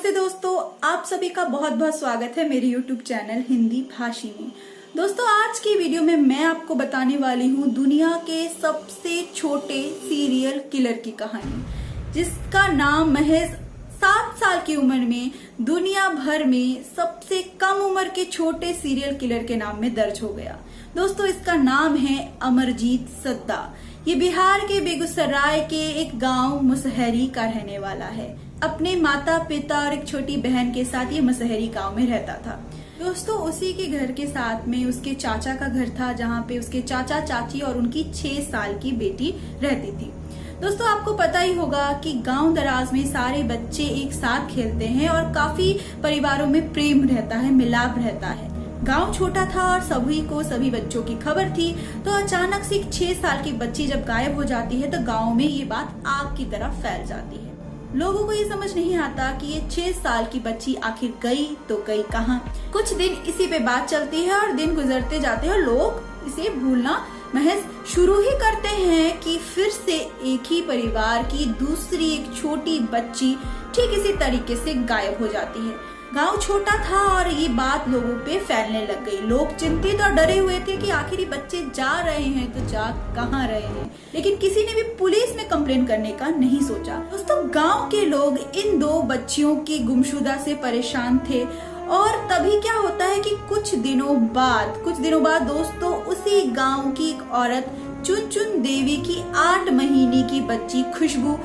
नमस्ते दोस्तों, आप सभी का बहुत बहुत स्वागत है मेरे YouTube चैनल हिंदी भाषी में। दोस्तों, आज की वीडियो में मैं आपको बताने वाली हूँ दुनिया के सबसे छोटे सीरियल किलर की कहानी, जिसका नाम महज 7 साल की उम्र में दुनिया भर में सबसे कम उम्र के छोटे सीरियल किलर के नाम में दर्ज हो गया। दोस्तों, इसका नाम है अमरजीत सद्दा। ये बिहार के बेगूसराय के एक गांव मुसहरी का रहने वाला है। अपने माता पिता और एक छोटी बहन के साथ ये मुसहरी गांव में रहता था। दोस्तों, उसी के घर के साथ में उसके चाचा का घर था, जहाँ पे उसके चाचा चाची और उनकी 6 साल की बेटी रहती थी। दोस्तों, आपको पता ही होगा कि गांव दराज में सारे बच्चे एक साथ खेलते हैं और काफी परिवारों में प्रेम रहता है, मिलाप रहता है। गांव छोटा था और सभी बच्चों की खबर थी। तो अचानक से 6 साल की बच्ची जब गायब हो जाती है तो गांव में ये बात आग की तरह फैल जाती है। लोगों को ये समझ नहीं आता कि ये 6 साल की बच्ची आखिर गई तो गई कहाँ। कुछ दिन इसी पे बात चलती है और दिन गुजरते जाते हैं, लोग इसे भूलना महज शुरू ही करते हैं कि फिर से एक ही परिवार की दूसरी एक छोटी बच्ची ठीक इसी तरीके से गायब हो जाती है। गांव छोटा था और ये बात लोगों पे फैलने लग गई। लोग चिंतित और डरे हुए थे कि आखिर ये बच्चे जा रहे हैं तो जा कहाँ रहे हैं, लेकिन किसी ने भी पुलिस में कंप्लेन करने का नहीं सोचा। दोस्तों, गांव के लोग इन 2 बच्चियों की गुमशुदा से परेशान थे। और तभी क्या होता है कि कुछ दिनों बाद दोस्तों, उसी गांव की एक औरत चुन देवी की 8 महीने की बच्ची खुशबू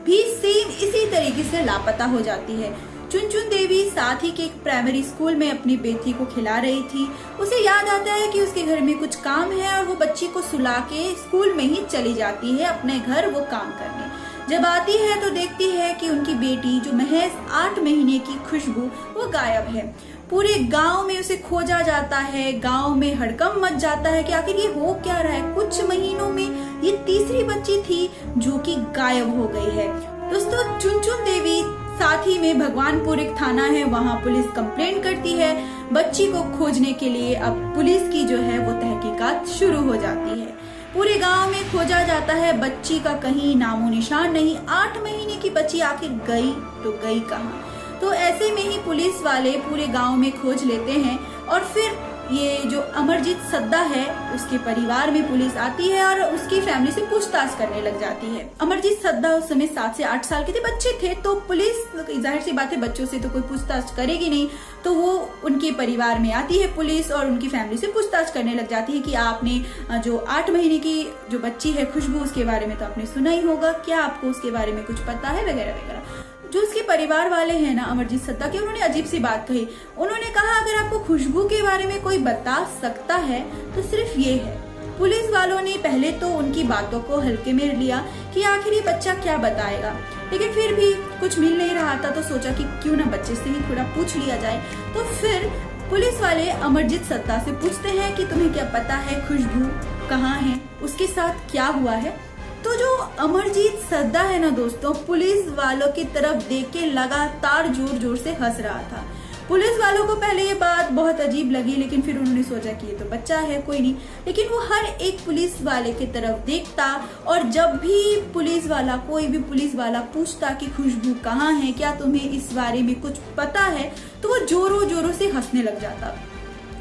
भी सेम इसी तरीके से लापता हो जाती है। चुन देवी साथ ही के एक प्राइमरी स्कूल में अपनी बेटी को खिला रही थी। उसे याद आता है कि उसके घर में कुछ काम है और वो बच्ची को सुला के स्कूल में ही चली जाती है अपने घर वो काम करने। जब आती है तो देखती है कि उनकी बेटी जो महज 8 महीने की खुशबू वो गायब है। पूरे गांव में उसे खोजा जाता है। गांव में हड़कंप मच जाता है कि आखिर ये हो क्या रहा है। कुछ महीनों में ये तीसरी बच्ची थी जो कि गायब हो गई है। दोस्तों, चुन देवी साथ ही में भगवानपुर एक थाना है, वहाँ पुलिस कंप्लेंट करती है। बच्ची को खोजने के लिए अब पुलिस की जो है वो तहकीकात शुरू हो जाती है। पूरे गांव में खोजा जाता है, बच्ची का कहीं नामो निशान नहीं। 8 महीने की बच्ची आखिर गई तो गई कहाँ। तो ऐसे में ही पुलिस वाले पूरे गांव में खोज लेते हैं और फिर ये जो अमरजीत सद्दा है उसके परिवार में पुलिस आती है और उसकी फैमिली से पूछताछ करने लग जाती है। अमरजीत सद्दा उस समय 7 से 8 साल के थे, बच्चे थे, तो पुलिस जाहिर सी बात है बच्चों से तो कोई पूछताछ करेगी नहीं। तो वो उनके परिवार में आती है पुलिस और उनकी फैमिली से पूछताछ करने लग जाती है कि आपने जो 8 महीने की जो बच्ची है खुशबू, उसके बारे में तो आपने सुना ही होगा, क्या आपको उसके बारे में कुछ पता है, वगैरह वगैरह। जो उसके परिवार वाले हैं ना अमरजीत सद्दा के, उन्होंने अजीब सी बात कही। उन्होंने कहा अगर आपको खुशबू के बारे में कोई बता सकता है तो सिर्फ ये है। पुलिस वालों ने पहले तो उनकी बातों को हल्के में लिया कि आखिर ये बच्चा क्या बताएगा, लेकिन फिर भी कुछ मिल नहीं रहा था तो सोचा कि क्यों ना बच्चे से ही थोड़ा पूछ लिया जाए। तो फिर पुलिस वाले अमरजीत सद्दा से पूछते हैं कि तुम्हें क्या पता है खुशबू कहाँ है, उसके साथ क्या हुआ है। तो जो अमरजीत सद्दा है ना दोस्तों, पुलिस वालों की तरफ देख के लगातार जोर जोर से हंस रहा था। पुलिस वालों को पहले ये बात बहुत अजीब लगी, लेकिन फिर उन्होंने सोचा कि ये तो बच्चा है, कोई नहीं। लेकिन वो हर एक पुलिस वाले की तरफ देखता और जब भी कोई भी पुलिस वाला पूछता कि खुशबू कहाँ है, क्या तुम्हें इस बारे में कुछ पता है, तो वो जोरों जोरों से हंसने लग जाता।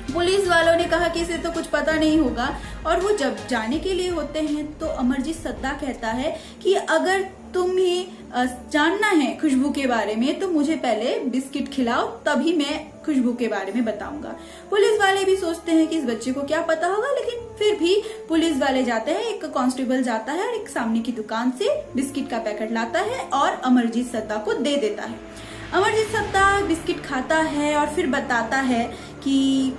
पुलिस वालों ने कहा कि इसे तो कुछ पता नहीं होगा और वो जब जाने के लिए होते हैं तो अमरजीत सद्दा कहता है कि अगर तुम्हें जानना है खुशबू के बारे में तो मुझे पहले बिस्किट खिलाओ, तभी मैं खुशबू के बारे में बताऊंगा। पुलिस वाले भी सोचते हैं कि इस बच्चे को क्या पता होगा, लेकिन फिर भी पुलिस वाले जाते हैं, एक कांस्टेबल जाता है और एक सामने की दुकान से बिस्किट का पैकेट लाता है और अमरजीत सद्दा को दे देता है। अमरजीत सद्दा बिस्किट खाता है और फिर बताता है कि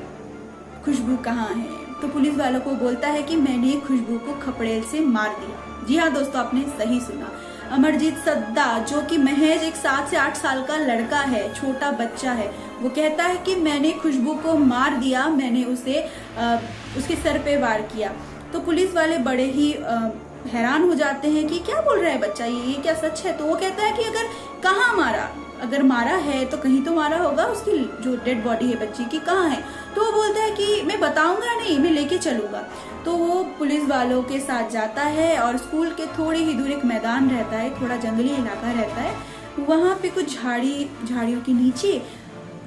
खुशबू कहाँ है। तो पुलिस वालों को बोलता है कि मैंने खुशबू को खपड़ेल से मार दिया। जी हाँ दोस्तों, आपने सही सुना। अमरजीत सद्दा जो कि महज एक 7 से 8 साल का लड़का है, छोटा बच्चा है, वो कहता है कि मैंने खुशबू को मार दिया, मैंने उसे उसके सर पे वार किया। तो पुलिस वाले बड़े ही हैरान हो जाते हैं कि क्या बोल रहा है बच्चा, ये क्या सच है। तो वो कहता है कि अगर कहाँ मारा, अगर मारा है तो कहीं तो मारा होगा, उसकी जो डेड बॉडी है बच्ची की कहाँ है। तो वो बोलता है कि मैं बताऊंगा नहीं, मैं लेके चलूंगा। तो वो पुलिस वालों के साथ जाता है और स्कूल के थोड़ी ही दूर एक मैदान रहता है, थोड़ा जंगली इलाका रहता है, वहां पे कुछ झाड़ियों के नीचे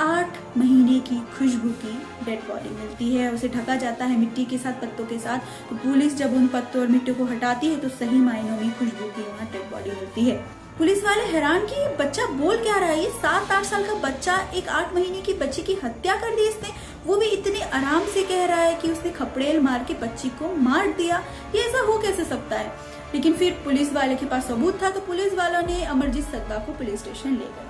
8 महीने की खुशबू की डेड बॉडी मिलती है। उसे ढका जाता है मिट्टी के साथ, पत्तों के साथ। तो पुलिस जब उन पत्तों और मिट्टी को हटाती है तो सही मायनों में खुशबू की वहाँ डेड बॉडी मिलती है। पुलिस वाले हैरान कि ये बच्चा बोल क्या रहा है, ये 7-8 साल का बच्चा एक 8 महीने की बच्ची की हत्या कर दी इसने, वो भी इतने आराम से कह रहा है कि उसने खपड़ेल मार के बच्ची को मार दिया। ये ऐसा हो कैसे सकता है? लेकिन फिर पुलिस वाले के पास सबूत था, तो पुलिस वालों ने अमरजीत सद्दा को पुलिस स्टेशन ले गए।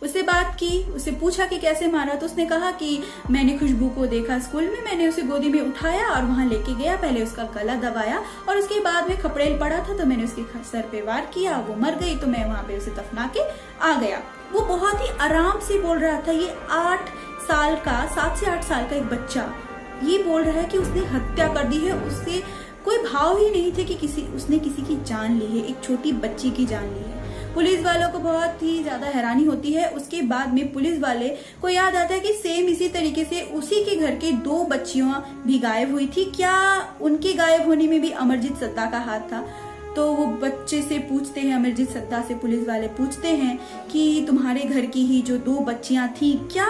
उससे बात की, उससे पूछा कि कैसे मारा, तो उसने कहा कि मैंने खुशबू को देखा स्कूल में, मैंने उसे गोदी में उठाया और वहां लेके गया, पहले उसका गला दबाया और उसके बाद में खपड़ेल पड़ा था तो मैंने उसके सर पे वार किया, वो मर गई तो मैं वहां पे उसे दफना के आ गया। वो बहुत ही आराम से बोल रहा था। ये 7 से 8 साल का एक बच्चा ये बोल रहा है कि उसने हत्या कर दी है। उससे कोई भाव ही नहीं थे कि उसने किसी की जान ली है, एक छोटी बच्ची की जान ली है। पुलिस वालों को बहुत ही ज्यादा हैरानी होती है। उसके बाद में पुलिस वाले को याद आता है कि सेम इसी तरीके से उसी के घर के 2 बच्चियां भी गायब हुई थी। क्या उनके गायब होने में भी अमरजीत सद्दा का हाथ था? तो वो बच्चे से पूछते हैं, अमरजीत सद्दा से पुलिस वाले पूछते हैं कि तुम्हारे घर की ही जो 2 बच्चियां थी, क्या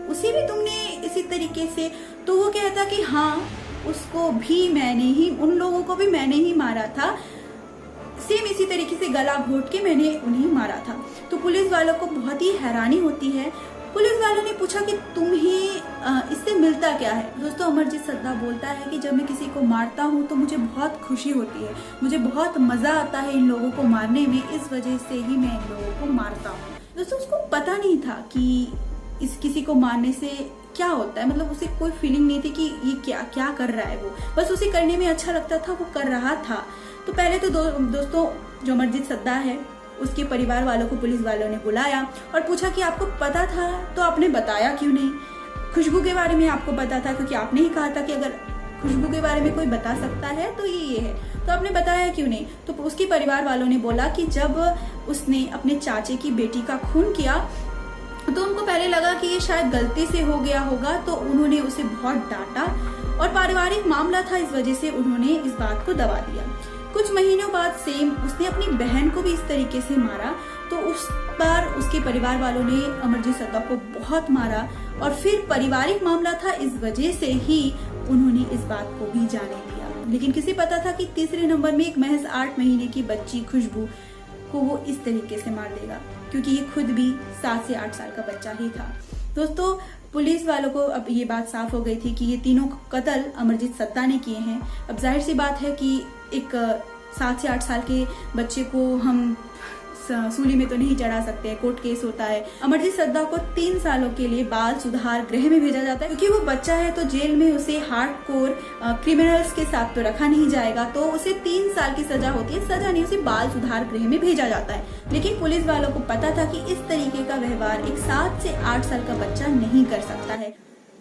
उसे भी तुमने इसी तरीके से? तो वो कहता कि हाँ, उसको भी मैंने ही, उन लोगों को भी मैंने ही मारा था, सेम इसी तरीके से गला घोट के मैंने उन्हें मारा था। तो पुलिस वालों को बहुत ही हैरानी होती है। पुलिस वालों ने पूछा कि तुम्हें इससे मिलता क्या है? दोस्तों, अमरजीत सद्दा बोलता है कि जब मैं किसी को मारता हूँ तो मुझे बहुत खुशी होती है, मुझे बहुत मजा आता है इन लोगों को मारने में, इस वजह से ही मैं इन लोगों को मारता हूँ। दोस्तों, उसको पता नहीं था कि इस किसी को मारने से क्या होता है, मतलब उसे कोई फीलिंग नहीं थी कि ये क्या कर रहा है। वो बस उसे करने में अच्छा लगता था, वो कर रहा था। तो पहले तो दोस्तों, जो अमरजीत सद्दा है उसके परिवार वालों को पुलिस वालों ने बुलाया और पूछा कि आपको पता था तो आपने बताया क्यों नहीं? खुशबू के बारे में आपको पता था क्योंकि आपने ही कहा था कि अगर खुशबू के बारे में कोई बता सकता है तो ये है, तो आपने बताया क्यों नहीं? तो उसके परिवार वालों ने बोला कि जब उसने अपने चाचे की बेटी का खून किया तो उनको पहले लगा कि ये शायद गलती से हो गया होगा, तो उन्होंने उसे बहुत डांटा और पारिवारिक मामला था, इस वजह से उन्होंने इस बात को दबा दिया। कुछ महीनों बाद सेम उसने अपनी बहन को भी इस तरीके से मारा, तो उस बार उसके परिवार वालों ने अमरजीत सद्दा को बहुत मारा और फिर पारिवारिक मामला था, इस वजह से ही उन्होंने इस बात को भी जाने दिया। लेकिन किसे पता था कि तीसरे नंबर में एक महज 8 महीने की बच्ची खुशबू को वो इस तरीके से मार देगा, क्योंकि ये खुद भी 7 से 8 साल का बच्चा ही था। दोस्तों, पुलिस वालों को अब ये बात साफ हो गई थी कि ये तीनों कत्ल अमरजीत सद्दा ने किए हैं। अब जाहिर सी बात है कि एक 7 से 8 साल के बच्चे को हम सूली में तो नहीं चढ़ा सकते, कोर्ट केस होता है। अमरजीत सद्दा को 3 सालों के लिए बाल सुधार गृह में भेजा जाता है, क्योंकि वो बच्चा है तो जेल में उसे हार्डकोर क्रिमिनल्स के साथ तो रखा नहीं जाएगा, तो उसे 3 साल की सजा होती है। सजा नहीं, उसे बाल सुधार गृह में भेजा जाता है। लेकिन पुलिस वालों को पता था कि इस तरीके का व्यवहार एक 7 से 8 साल का बच्चा नहीं कर सकता है।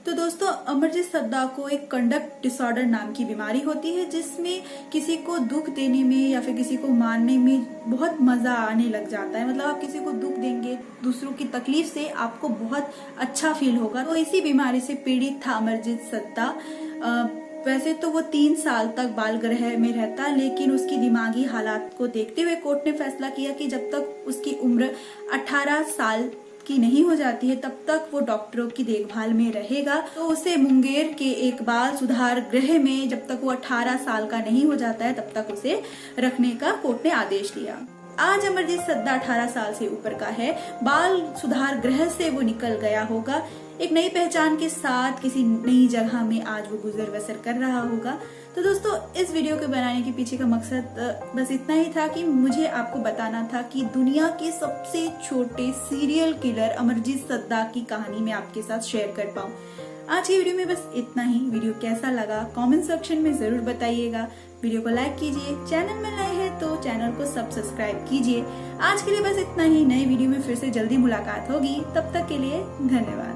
तो दोस्तों, अमरजीत सद्दा को एक कंडक्ट डिसऑर्डर नाम की बीमारी होती है, जिसमें किसी को दुख देने में या फिर किसी को मारने में बहुत मजा आने लग जाता है। मतलब आप किसी को दुख देंगे, दूसरों की तकलीफ से आपको बहुत अच्छा फील होगा। तो इसी बीमारी से पीड़ित था अमरजीत सद्दा। वैसे तो वो 3 साल तक बाल गृह में रहता, लेकिन उसकी दिमागी हालात को देखते हुए कोर्ट ने फैसला किया कि जब तक उसकी उम्र 18 साल की नहीं हो जाती है तब तक वो डॉक्टरों की देखभाल में रहेगा। तो उसे मुंगेर के एक बाल सुधार गृह में जब तक वो 18 साल का नहीं हो जाता है तब तक उसे रखने का कोर्ट ने आदेश दिया। आज अमरजीत सद्दा 18 साल से ऊपर का है, बाल सुधार गृह से वो निकल गया होगा, एक नई पहचान के साथ किसी नई जगह में आज वो गुजर बसर कर रहा होगा। तो दोस्तों, इस वीडियो के बनाने के पीछे का मकसद बस इतना ही था कि मुझे आपको बताना था कि दुनिया के सबसे छोटे सीरियल किलर अमरजीत सद्दा की कहानी मैं आपके साथ शेयर कर पाऊँ। आज की वीडियो में बस इतना ही। वीडियो कैसा लगा कमेंट सेक्शन में जरूर बताइएगा। वीडियो को लाइक कीजिए, चैनल में नए हैं तो चैनल को सब्सक्राइब कीजिए। आज के लिए बस इतना ही। नए वीडियो में फिर से जल्दी मुलाकात होगी, तब तक के लिए धन्यवाद।